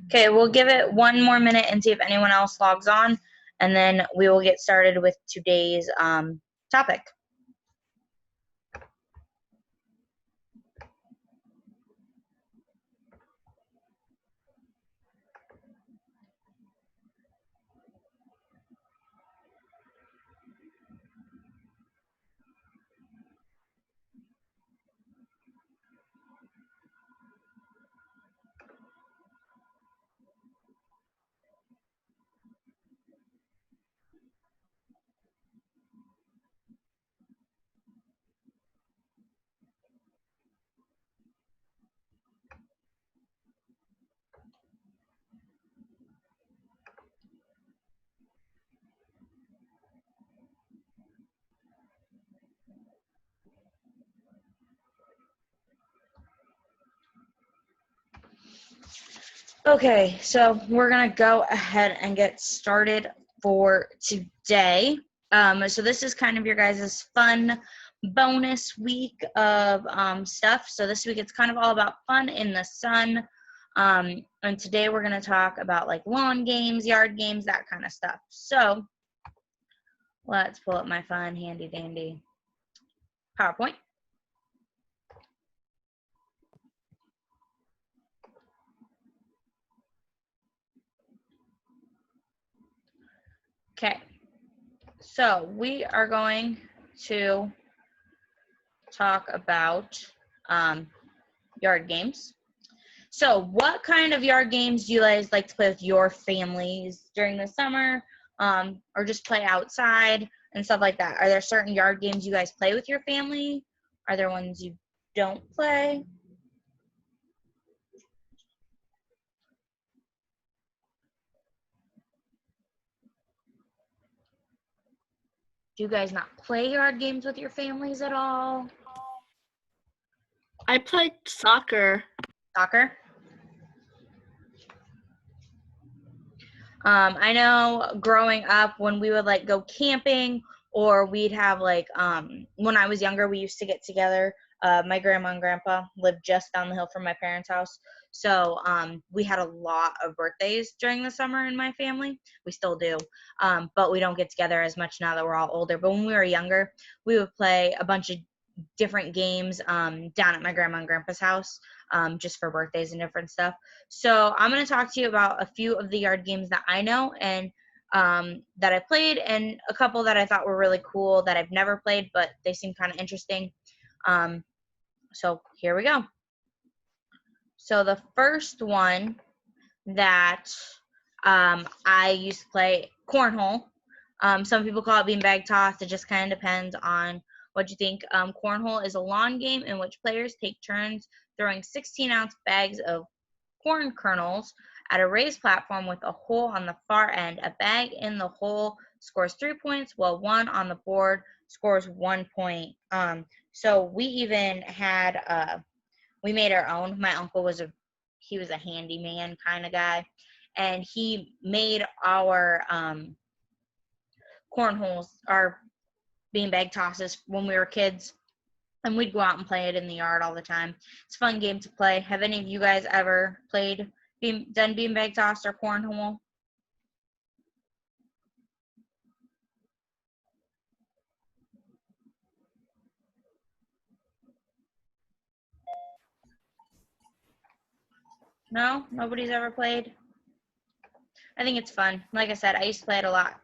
Okay, we'll give it 1 more minute and see if anyone else logs on, and then we will get started with today's topic. Okay, so we're gonna go ahead and get started for today. So this is kind of your guys' fun bonus week of stuff. So this week it's kind of all about fun in the sun. And today we're gonna talk about like lawn games, yard games, that kind of stuff. So let's pull up my fun handy dandy PowerPoint. Okay, so we are going to talk about yard games. So what kind of yard games do you guys like to play with your families during the summer, or just play outside and stuff like that? Are there certain yard games you guys play with your family? Are there ones you don't play? Do you guys not play yard games with your families at all? I played soccer. Soccer? I know growing up when we would like go camping, or we'd have like when I was younger we used to get together. My grandma and grandpa lived just down the hill from my parents' house, so we had a lot of birthdays during the summer in my family. We still do, but we don't get together as much now that we're all older. But when we were younger, we would play a bunch of different games down at my grandma and grandpa's house, just for birthdays and different stuff. So I'm going to talk to you about a few of the yard games that I know and that I played, and a couple that I thought were really cool that I've never played, but they seem kind of interesting. So here we go. So the first one that I used to play, cornhole. Some people call it beanbag toss. It just kind of depends on what you think. Cornhole is a lawn game in which players take turns throwing 16-ounce bags of corn kernels at a raised platform with a hole on the far end. A bag in the hole scores 3 points, while one on the board scores 1 point. So we even had we made our own. My uncle was a handyman kind of guy, and he made our cornholes, our beanbag tosses when we were kids, and we'd go out and play it in the yard all the time. It's a fun game to play. Have any of you guys ever done beanbag toss or cornhole? No? Nobody's ever played? I think it's fun. Like I said, I used to play it a lot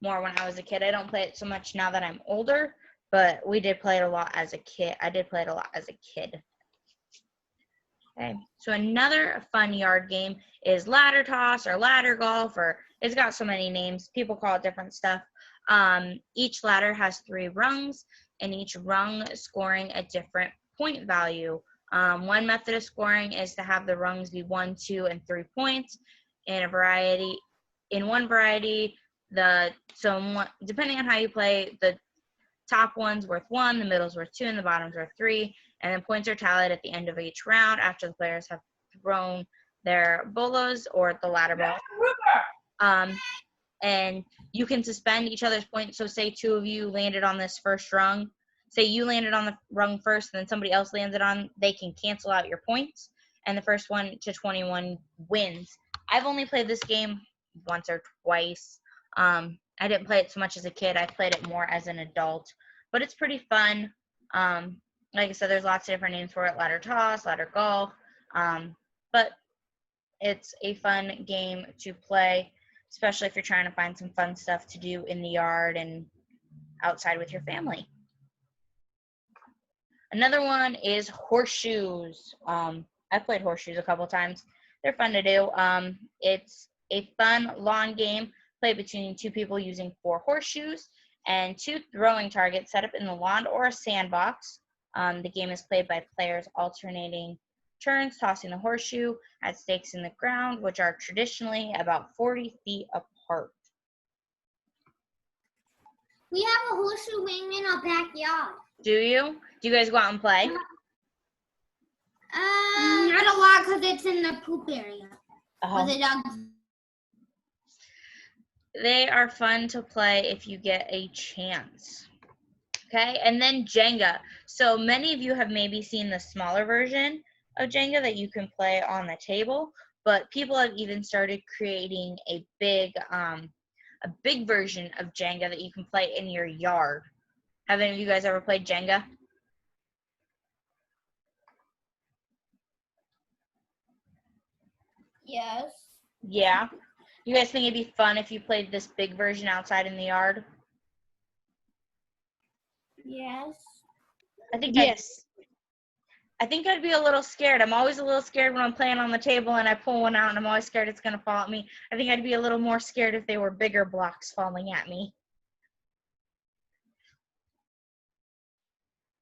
more when I was a kid. I don't play it so much now that I'm older, but we did play it a lot as a kid. I did play it a lot as a kid. Okay, so another fun yard game is ladder toss or ladder golf, or it's got so many names. People call it different stuff. Each ladder has 3 rungs, and each rung scoring a different point value. One method of scoring is to have the rungs be 1, 2, and 3 points. In one variety, depending on how you play, the top one's worth 1, the middle's worth 2, and the bottom's worth 3. And then points are tallied at the end of each round after the players have thrown their bolas or the ladder ball. And you can suspend each other's points. So say 2 of you landed on this first rung. Say you landed on the rung first and then somebody else lands it on, they can cancel out your points. and the first one to 21 wins. I've only played this game once or twice. I didn't play it so much as a kid. I played it more as an adult, but it's pretty fun. Like I said, there's lots of different names for it: ladder toss, ladder golf, but it's a fun game to play, especially if you're trying to find some fun stuff to do in the yard and outside with your family. Another one is horseshoes. I've played horseshoes a couple times. They're fun to do. It's a fun lawn game played between two people using 4 horseshoes and 2 throwing targets set up in the lawn or a sandbox. The game is played by players alternating turns, tossing the horseshoe at stakes in the ground, which are traditionally about 40 feet apart. We have a horseshoe ring in our backyard. Do you? Do you guys go out and play? Not a lot because it's in the poop area. Oh. The dogs. They are fun to play if you get a chance. Okay, and then Jenga. So many of you have maybe seen the smaller version of Jenga that you can play on the table, but people have even started creating a big version of Jenga that you can play in your yard. Have any of you guys ever played Jenga? Yes. Yeah. You guys think it'd be fun if you played this big version outside in the yard? Yes. I think Yes. I think I'd be a little scared. I'm always a little scared when I'm playing on the table and I pull one out and I'm always scared it's going to fall at me. I think I'd be a little more scared if they were bigger blocks falling at me.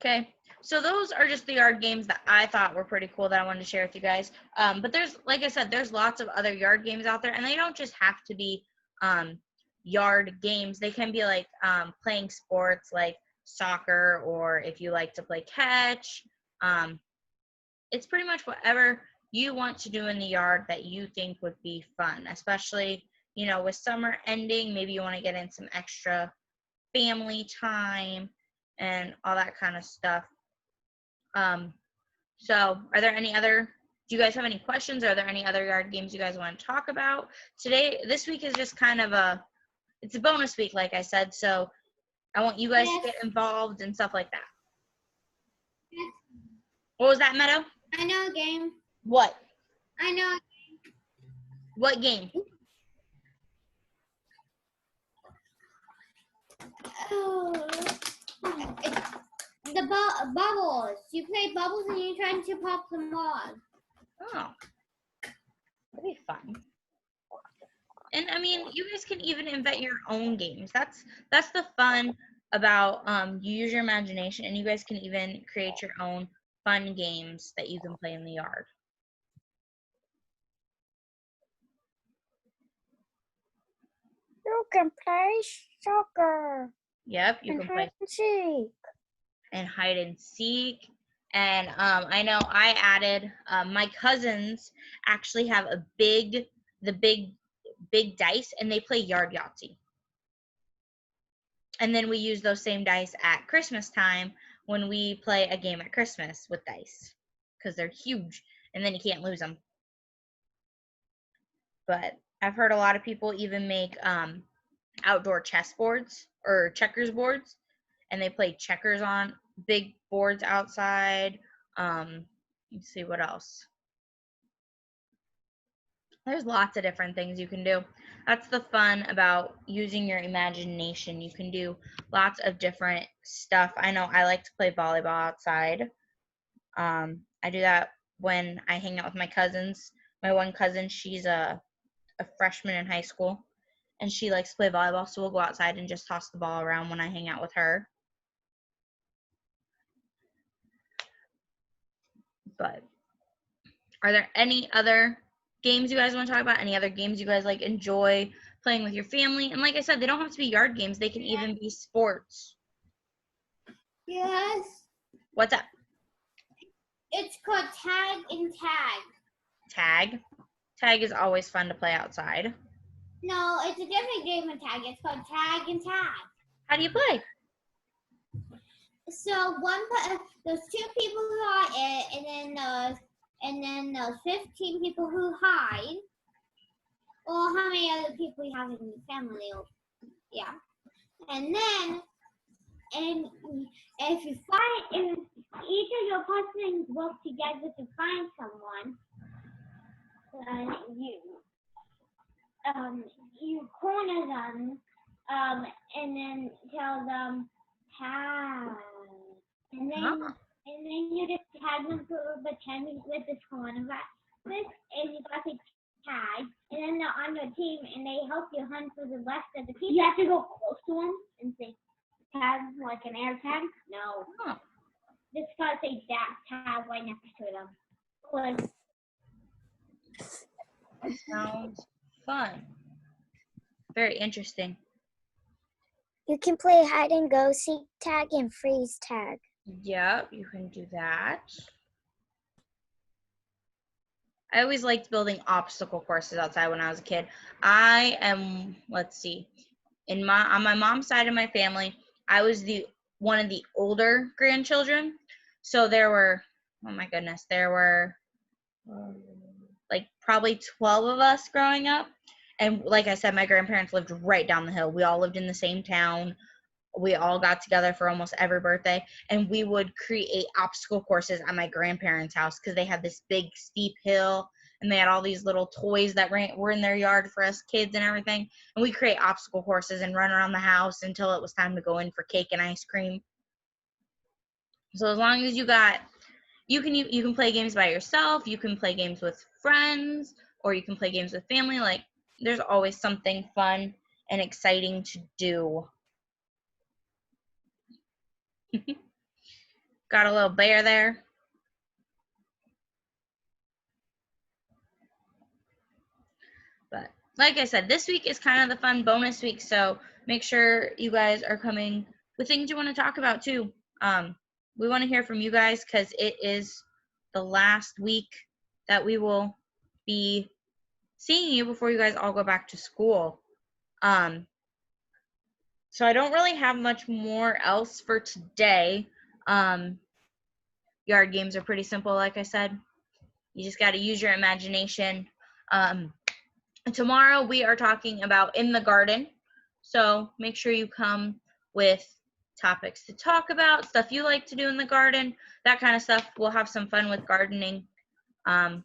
Okay, so those are just the yard games that I thought were pretty cool that I wanted to share with you guys. But there's, like I said, there's lots of other yard games out there, and they don't just have to be yard games. They can be like playing sports like soccer, or if you like to play catch. It's pretty much whatever you want to do in the yard that you think would be fun, especially, you know, with summer ending, maybe you want to get in some extra family time and all that kind of stuff. So are there any other, do you guys have any questions? Are there any other yard games you guys want to talk about? This week is just kind of it's a bonus week, like I said, so I want you guys to get involved and stuff like that. Yes. What was that, Meadow? I know a game. What? I know. What game? Oh. The bubbles. You play bubbles and you're trying to pop them off. Oh, that'd be fun. And I mean, you guys can even invent your own games. That's the fun about you use your imagination, and you guys can even create your own fun games that you can play in the yard. You can play soccer. Yep, you can play hide and seek. And hide and seek. And I know I added my cousins actually have the big dice, and they play yard Yahtzee. And then we use those same dice at Christmas time when we play a game at Christmas with dice, because they're huge and then you can't lose them. But I've heard a lot of people even make outdoor chess boards or checkers boards, and they play checkers on big boards outside. Let's see what else. There's lots of different things you can do. That's the fun about using your imagination. You can do lots of different stuff. I know I like to play volleyball outside. I do that when I hang out with my cousins. My one cousin, she's a freshman in high school, and she likes to play volleyball, so we'll go outside and just toss the ball around when I hang out with her. But are there any other games you guys want to talk about? Any other games you guys like enjoy playing with your family? And like I said, they don't have to be yard games. They can even be sports. Yes. What's up? It's called tag and tag. Tag. Tag is always fun to play outside. No, it's a different game of tag. It's called tag and tag. How do you play? So there's 2 people who are it, and and then those 15 people who hide. Or how many other people you have in your family? Yeah. And then, and if you find, if each of your partners work together to find someone, you corner them, and then tell them tag, and then you just tag them for the 10 minutes with this coronavirus, and you got to tag, and then they're on your team, and they help you hunt for the rest of the people. You have to go close to them and say tag, like an air tag. No, just gotta say that tag right next to them. Like, Sounds fun. Very interesting. You can play hide and go seek tag and freeze tag. Yep, you can do that. I always liked building obstacle courses outside when I was a kid. I am, let's see, on my mom's side of my family, I was one of the older grandchildren. So there were, oh my goodness, there were like probably 12 of us growing up. And like I said, my grandparents lived right down the hill. We all lived in the same town. We all got together for almost every birthday, and we would create obstacle courses at my grandparents' house because they had this big steep hill, and they had all these little toys that were in their yard for us kids and everything. And we create obstacle courses and run around the house until it was time to go in for cake and ice cream. So as long as you can play games by yourself, you can play games with friends, or you can play games with family. Like, there's always something fun and exciting to do. Got a little bear there. But like I said, this week is kind of the fun bonus week, so make sure you guys are coming with things you want to talk about too. We want to hear from you guys because it is the last week that we will be seeing you before you guys all go back to school. So I don't really have much more else for today. Yard games are pretty simple, like I said. You just got to use your imagination. Tomorrow we are talking about in the garden. So make sure you come with topics to talk about, stuff you like to do in the garden, that kind of stuff. We'll have some fun with gardening. Other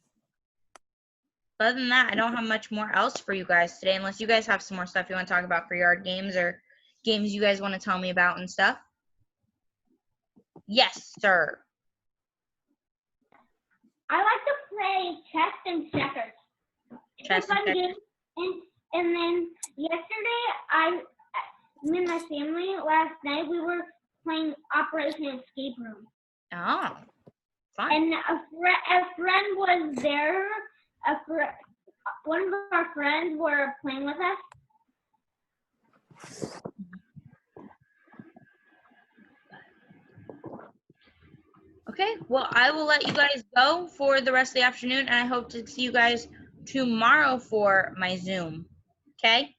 than that, I don't have much more else for you guys today, unless you guys have some more stuff you want to talk about for yard games or games you guys want to tell me about and stuff. Yes, sir. I like to play chess and checkers. Chess and checkers. And then yesterday, me and my family, last night, we were playing Operation Escape Room. Oh, fun. And a friend was there. One of our friends were playing with us. Okay, well, I will let you guys go for the rest of the afternoon, and I hope to see you guys tomorrow for my Zoom. Okay?